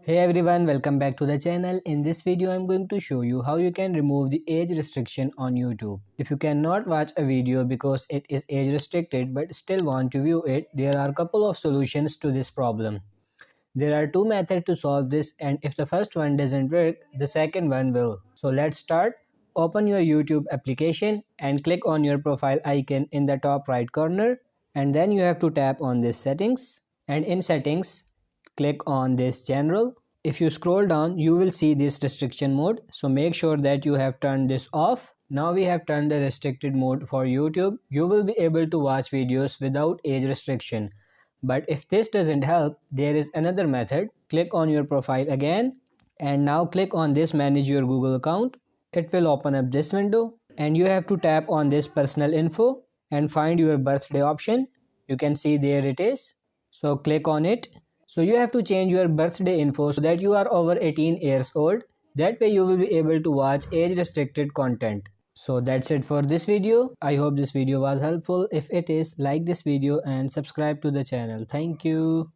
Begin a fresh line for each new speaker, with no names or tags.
Hey everyone, welcome back to the channel. In this video, I'm going to show you how you can remove the age restriction on YouTube. If you cannot watch a video because it is age restricted but still want to view it, there are a couple of solutions to this problem. There are two methods to solve this, and if the first one doesn't work, the second one will. So let's start. Open your YouTube application and click on your profile icon in the top right corner, and then you have to tap on this settings, and in settings click on this general. If you scroll down, you will see this restriction mode, so make sure that you have turned this off. Now we have turned the restricted mode for YouTube. You will be able to watch videos without age restriction. But if this doesn't help, there is another method. Click on your profile again, and now click on this manage your Google account. It will open up this window, and you have to tap on this personal info and find your birthday option. You can see there it is. So click on it. So you have to change your birthday info so that you are over 18 years old. That way you will be able to watch age restricted content. So that's it for this video. I hope this video was helpful. If it is, like this video and subscribe to the channel. Thank you.